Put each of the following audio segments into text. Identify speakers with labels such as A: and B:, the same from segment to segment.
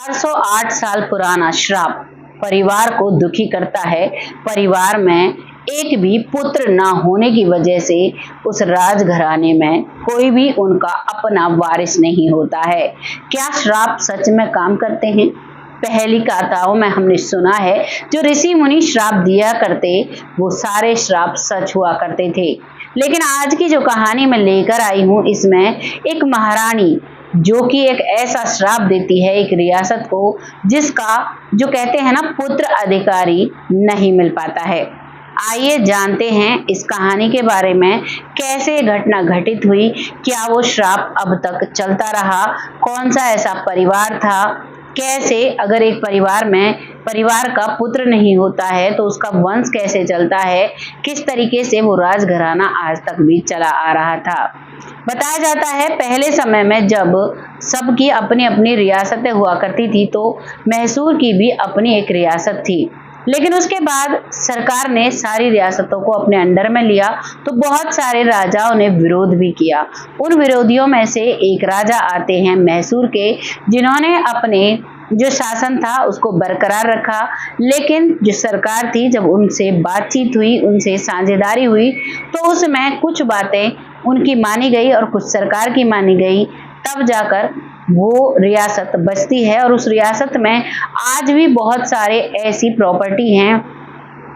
A: 408 साल पुराना श्राप परिवार को दुखी करता है। परिवार में एक भी पुत्र ना होने की वजह से उस राजघराने में कोई भी उनका अपना वारिस नहीं होता है। क्या श्राप सच में काम करते हैं? पहली कथाओं में हमने सुना है जो ऋषि मुनि श्राप दिया करते वो सारे श्राप सच हुआ करते थे। लेकिन आज की जो कहानी मैं लेकर आई हूँ इसमें एक महारानी जो कि एक ऐसा श्राप देती है एक रियासत को जिसका जो कहते हैं ना पुत्र अधिकारी नहीं मिल पाता है। आइए जानते हैं इस कहानी के बारे में, कैसे घटना घटित हुई, क्या वो श्राप अब तक चलता रहा, कौन सा ऐसा परिवार था, कैसे अगर एक परिवार का पुत्र नहीं होता है तो उसका वंश कैसे चलता है, किस तरीके से वो राजघराना आज तक भी चला आ रहा था। बताया जाता है पहले समय में जब सबकी अपनी अपनी रियासतें हुआ करती थी तो मैसूर की भी अपनी एक रियासत थी। लेकिन उसके बाद सरकार ने सारी रियासतों को अपने अंडर में लिया तो बहुत सारे राजाओं ने विरोध भी किया। उन विरोधियों में से एक राजा आते हैं मैसूर के, जिन्होंने अपने जो शासन था उसको बरकरार रखा। लेकिन जो सरकार थी जब उनसे बातचीत हुई, उनसे साझेदारी हुई तो उसमें कुछ बातें उनकी मानी गई और कुछ सरकार की मानी गई, तब जाकर वो रियासत बचती है। और उस रियासत में आज भी बहुत सारे ऐसी प्रॉपर्टी हैं,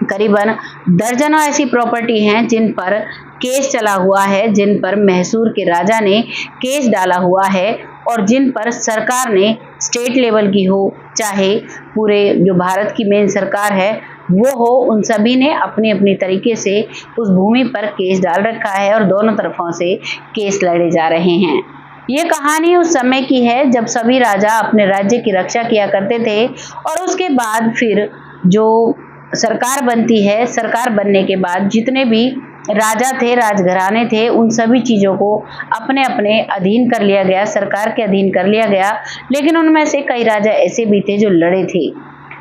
A: करीबन दर्जनों ऐसी प्रॉपर्टी हैं जिन पर केस चला हुआ है, जिन पर मैसूर के राजा ने केस डाला हुआ है और जिन पर सरकार ने स्टेट लेवल की हो चाहे पूरे जो भारत की मेन सरकार है वो हो, उन सभी ने अपनी अपनी तरीके से उस भूमि पर केस डाल रखा है और दोनों तरफों से केस लड़े जा रहे हैं। ये कहानी उस समय की है जब सभी राजा अपने राज्य की रक्षा किया करते थे और उसके बाद फिर जो सरकार बनती है, सरकार बनने के बाद जितने भी राजा थे, राजघराने थे, उन सभी चीजों को अपने अपने अधीन कर लिया गया, सरकार के अधीन कर लिया गया। लेकिन उनमें से कई राजा ऐसे भी थे जो लड़े थे।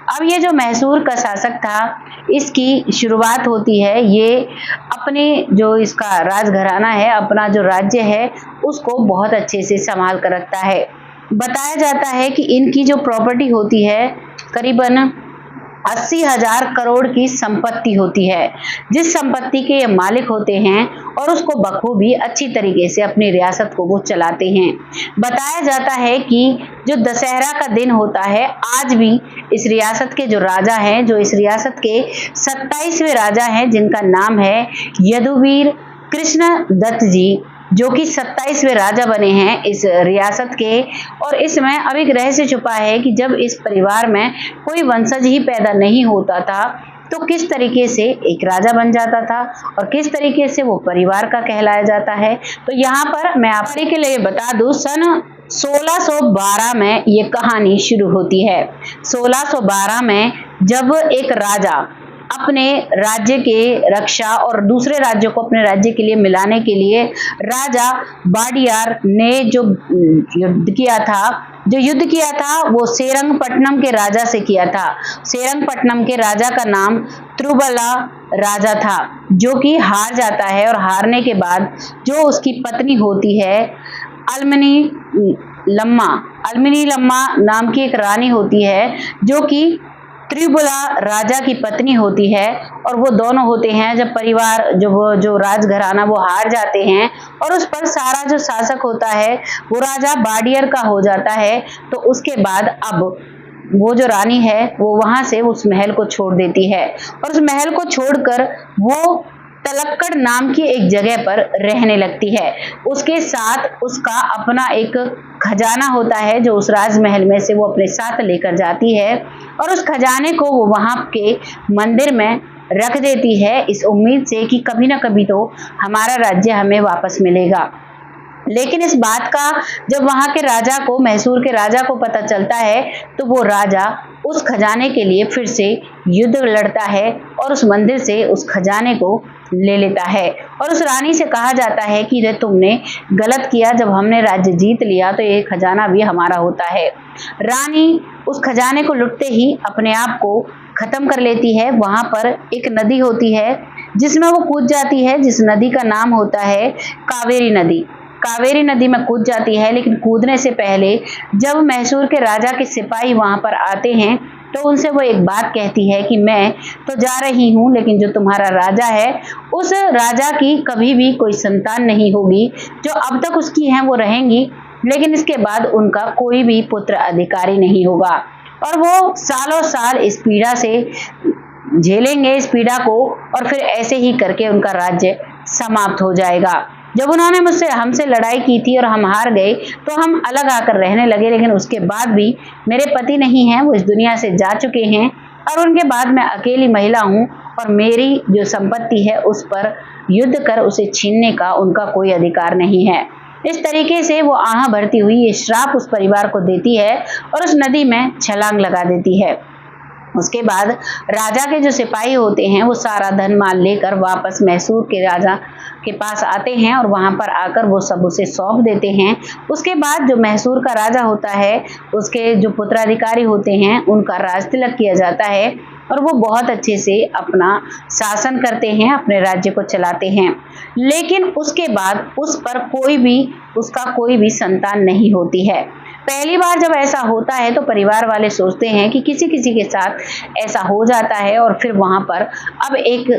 A: अब ये जो मैसूर का शासक था इसकी शुरुआत होती है, ये अपने जो इसका राजघराना है, अपना जो राज्य है उसको बहुत अच्छे से संभाल कर रखता है। बताया जाता है कि इनकी जो प्रॉपर्टी होती है करीबन 80,000 करोड़ की संपत्ति होती है, जिस संपत्ति के ये मालिक होते हैं और उसको बखूबी अच्छी तरीके से अपनी रियासत को वो चलाते हैं। बताया जाता है कि जो दशहरा का दिन होता है आज भी इस रियासत के जो राजा हैं, जो इस रियासत के 27वें राजा हैं जिनका नाम है यदुवीर कृष्ण दत्त जी, जो कि 27वें राजा बने हैं इस रियासत के। और इसमें अब एक रहस्य छुपा है कि जब इस परिवार में कोई वंशज ही पैदा नहीं होता था तो किस तरीके से एक राजा बन जाता था और किस तरीके से वो परिवार का कहलाया जाता है। तो यहाँ पर मैं आप के लिए बता दूं, सन 1612 में ये कहानी शुरू होती है। 1612 में जब एक राजा अपने राज्य के रक्षा और दूसरे राज्यों को अपने राज्य के लिए मिलाने के लिए राजा बाडियार ने जो युद्ध किया था वो सेरंगपट्टनम के राजा से किया था। सेरंगपट्टनम के राजा का नाम त्रुबला राजा था, जो कि हार जाता है और हारने के बाद जो उसकी पत्नी होती है अल्मिनी लम्मा नाम की एक रानी होती है जो कि त्रिबुला राजा की पत्नी होती है। और वो दोनों होते हैं जब परिवार जो राजघराना वो हार जाते हैं और उस पर सारा जो शासक होता है वो राजा बाडियर का हो जाता है। तो उसके बाद अब वो जो रानी है वो वहां से उस महल को छोड़ देती है और उस महल को छोड़कर वो तलक्कड़ नाम की एक जगह पर रहने लगती है। उसके साथ उसका अपना एक खजाना होता है जो उस राजमहल में से वो अपने साथ लेकर जाती है और उस खजाने को वो वहां के मंदिर में रख देती है इस उम्मीद से कि कभी ना कभी तो हमारा राज्य हमें वापस मिलेगा। लेकिन इस बात का जब वहां के राजा को, मैसूर के राजा को पता चलता है तो वो राजा उस खजाने के लिए फिर से युद्ध लड़ता है और उस मंदिर से उस खजाने को ले लेता है। और उस रानी से कहा जाता है कि रे तुमने गलत किया, जब हमने राज्य जीत लिया तो ये खजाना भी हमारा होता है। रानी उस खजाने को लुटते ही अपने आप को खत्म कर लेती है। वहां पर एक नदी होती है जिसमें वो कूद जाती है, जिस नदी का नाम होता है कावेरी नदी। कावेरी नदी में कूद जाती है। लेकिन कूदने से पहले जब मैसूर के राजा के सिपाही वहां पर आते हैं तो उनसे वो एक बात कहती है कि मैं तो जा रही हूँ, लेकिन जो तुम्हारा राजा है उस राजा की कभी भी कोई संतान नहीं होगी। जो अब तक उसकी हैं वो रहेंगी, लेकिन इसके बाद उनका कोई भी पुत्र अधिकारी नहीं होगा और वो सालों साल इस पीड़ा से झेलेंगे, इस पीड़ा को, और फिर ऐसे ही करके उनका राज्य समाप्त हो जाएगा। जब उन्होंने हमसे लड़ाई की थी और हम हार गए तो हम अलग आकर रहने लगे, लेकिन उसके बाद भी मेरे पति नहीं हैं, वो इस दुनिया से जा चुके हैं और उनके बाद मैं अकेली महिला हूँ और मेरी जो संपत्ति है उस पर युद्ध कर उसे छीनने का उनका कोई अधिकार नहीं है। इस तरीके से वो आह भरती हुई ये श्राप उस परिवार को देती है और उस नदी में छलांग लगा देती है। उसके बाद राजा के जो सिपाही होते हैं वो सारा धन माल लेकर वापस मैसूर के राजा के पास आते हैं और वहां पर आकर वो सब उसे सौंप देते हैं। उसके बाद जो मैसूर का राजा होता है उसके जो पुत्राधिकारी होते हैं उनका राज तिलक किया जाता है और वो बहुत अच्छे से अपना शासन करते हैं, अपने राज्य को चलाते हैं। लेकिन उसके बाद उस पर उसका कोई भी संतान नहीं होती है। पहली बार जब ऐसा होता है तो परिवार वाले सोचते हैं कि किसी किसी के साथ ऐसा हो जाता है और फिर वहां पर अब एक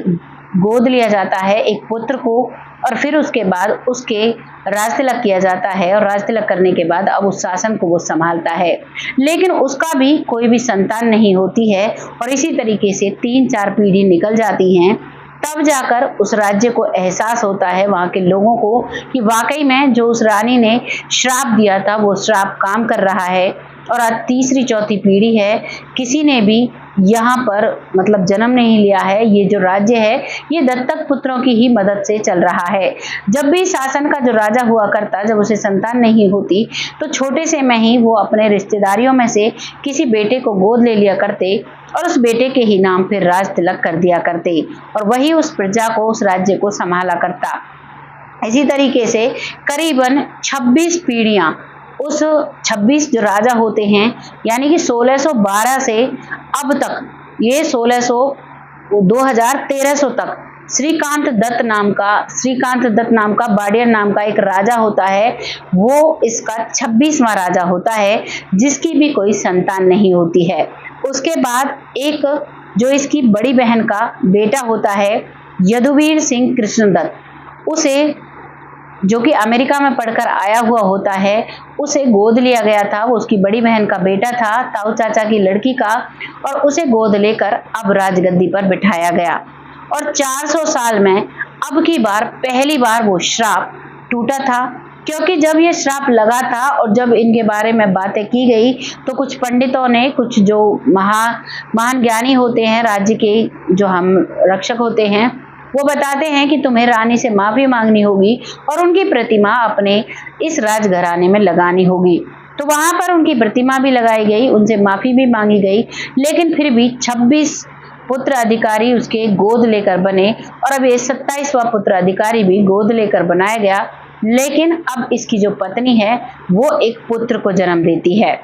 A: गोद लिया जाता है एक पुत्र को और फिर उसके बाद उसके राज तिलक किया जाता है और राज तिलक करने के बाद अब उस शासन को वो संभालता है। लेकिन उसका भी कोई भी संतान नहीं होती है और इसी तरीके से 3-4 पीढ़ी निकल जाती हैं। तब जाकर उस राज्य को एहसास होता है, वहां के लोगों को, कि वाकई में जो उस रानी ने श्राप दिया था वो श्राप काम कर रहा है। और आज 3-4 पीढ़ी है, किसी ने भी यहाँ पर मतलब जन्म नहीं लिया है। ये जो राज्य है ये दत्तक पुत्रों की ही मदद से चल रहा है। जब भी शासन का जो राजा हुआ करता, जब उसे संतान नहीं होती तो छोटे से में ही वो अपने रिश्तेदारियों में से किसी बेटे को गोद ले लिया करते और उस बेटे के ही नाम फिर राज तिलक कर दिया करते और वही उस प्रजा को, उस राज्य को संभाला करता। इसी तरीके से करीबन 26 पीढ़ियां उस 26 जो राजा होते हैं, यानी कि 1612 से अब तक, ये 1300 तक श्रीकांत दत्त नाम का बाडियर नाम का एक राजा होता है। वो इसका 26वां राजा होता है जिसकी भी कोई संतान नहीं होती है। उसके बाद एक जो इसकी बड़ी बहन का बेटा होता है यदुवीर सिंह कृष्णदत्त, उसे जो कि अमेरिका में पढ़कर आया हुआ होता है उसे गोद लिया गया था। वो उसकी बड़ी बहन का बेटा था, ताऊ चाचा की लड़की का, और उसे गोद लेकर अब राजगद्दी पर बिठाया गया। और 400 साल में अब की बार पहली बार वो श्राप टूटा था, क्योंकि जब ये श्राप लगा था और जब इनके बारे में बातें की गई तो कुछ पंडितों ने, कुछ जो महान ज्ञानी होते हैं राज्य के, जो हम रक्षक होते हैं, वो बताते हैं कि तुम्हें रानी से माफी मांगनी होगी और उनकी प्रतिमा अपने इस राजघराने में लगानी होगी। तो वहां पर उनकी प्रतिमा भी लगाई गई, उनसे माफी भी मांगी गई, लेकिन फिर भी 26 पुत्र अधिकारी उसके गोद लेकर बने और अब ये 27वां पुत्र अधिकारी भी गोद लेकर बनाया गया। लेकिन अब इसकी जो पत्नी है वो एक पुत्र को जन्म देती है।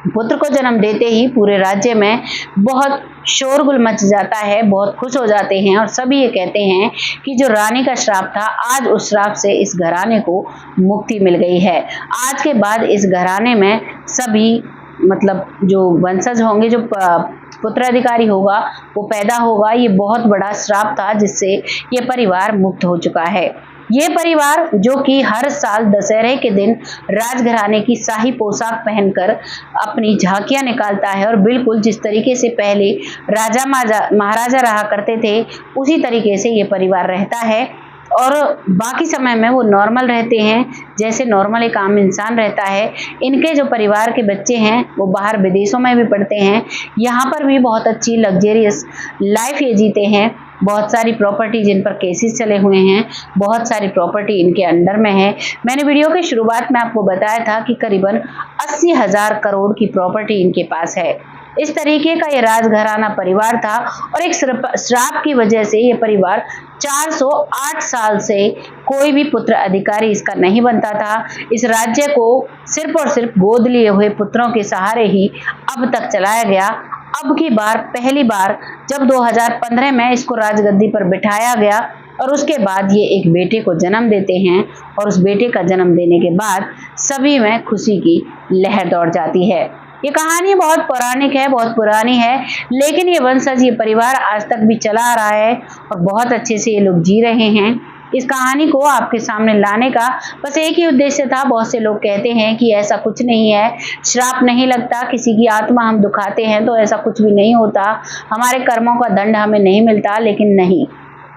A: पुत्र को जन्म देते ही पूरे राज्य में बहुत शोरगुल मच जाता है, बहुत खुश हो जाते हैं और सभी ये कहते हैं कि जो रानी का श्राप था, आज उस श्राप से इस घराने को मुक्ति मिल गई है। आज के बाद इस घराने में सभी मतलब जो वंशज होंगे, जो पुत्राधिकारी होगा वो पैदा होगा। ये बहुत बड़ा श्राप था जिससे ये परिवार मुक्त हो चुका है। ये परिवार जो कि हर साल दशहरे के दिन राजघराने की शाही पोशाक पहनकर अपनी झांकियां निकालता है और बिल्कुल जिस तरीके से पहले राजा महाराजा रहा करते थे उसी तरीके से ये परिवार रहता है और बाकी समय में वो नॉर्मल रहते हैं, जैसे नॉर्मल एक आम इंसान रहता है। इनके जो परिवार के बच्चे हैं वो बाहर विदेशों में भी पढ़ते हैं, यहाँ पर भी बहुत अच्छी लग्जरियस लाइफ ये जीते हैं। बहुत सारी प्रॉपर्टी जिन पर केसेस चले हुए हैं, बहुत सारी प्रॉपर्टी इनके अंडर में है। मैंने वीडियो की शुरुआत में आपको बताया था कि करीबन 80,000 करोड़ की प्रॉपर्टी इनके पास है। इस तरीके का ये राजघराना परिवार था और एक श्राप की वजह से ये परिवार 408 साल से कोई भी पुत्र अधिकारी इसका नहीं बनता था। इस राज्य को सिर्फ और सिर्फ गोद लिए हुए पुत्रों के सहारे ही अब तक चलाया गया। अब की बार पहली बार जब 2015 में इसको राजगद्दी पर बिठाया गया और उसके बाद ये एक बेटे को जन्म देते हैं और उस बेटे का जन्म देने के बाद सभी में खुशी की लहर दौड़ जाती है। ये कहानी बहुत पौराणिक है, बहुत पुरानी है, लेकिन ये वंशज, ये परिवार आज तक भी चला आ रहा है और बहुत अच्छे से ये लोग जी रहे हैं। इस कहानी को आपके सामने लाने का बस एक ही उद्देश्य था। बहुत से लोग कहते हैं कि ऐसा कुछ नहीं है, श्राप नहीं लगता, किसी की आत्मा हम दुखाते हैं तो ऐसा कुछ भी नहीं होता, हमारे कर्मों का दंड हमें नहीं मिलता। लेकिन नहीं,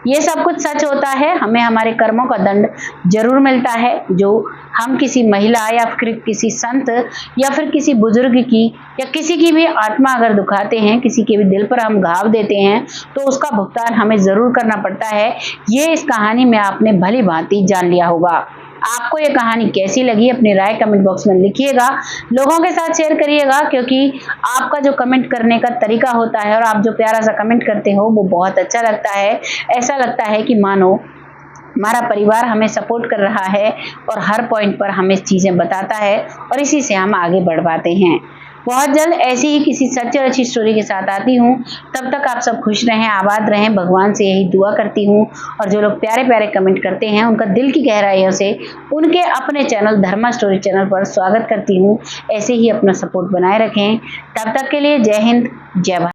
A: ये सब कुछ सच होता है। हमें हमारे कर्मों का दंड जरूर मिलता है। जो हम किसी महिला या फिर किसी संत या फिर किसी बुजुर्ग की या किसी की भी आत्मा अगर दुखाते हैं, किसी के भी दिल पर हम घाव देते हैं, तो उसका भुगतान हमें जरूर करना पड़ता है। ये इस कहानी में आपने भली भांति जान लिया होगा। आपको ये कहानी कैसी लगी, अपनी राय कमेंट बॉक्स में लिखिएगा, लोगों के साथ शेयर करिएगा, क्योंकि आपका जो कमेंट करने का तरीका होता है और आप जो प्यारा सा कमेंट करते हो वो बहुत अच्छा लगता है। ऐसा लगता है कि मानो हमारा परिवार हमें सपोर्ट कर रहा है और हर पॉइंट पर हमें चीजें बताता है और इसी से हम आगे बढ़ पाते हैं। बहुत जल्द ऐसी ही किसी सच्ची और अच्छी स्टोरी के साथ आती हूँ। तब तक आप सब खुश रहें, आबाद रहें, भगवान से यही दुआ करती हूँ। और जो लोग प्यारे प्यारे कमेंट करते हैं उनका दिल की गहराइयों से उनके अपने चैनल धर्मा स्टोरी चैनल पर स्वागत करती हूँ। ऐसे ही अपना सपोर्ट बनाए रखें। तब तक के लिए जय हिंद, जय भारत।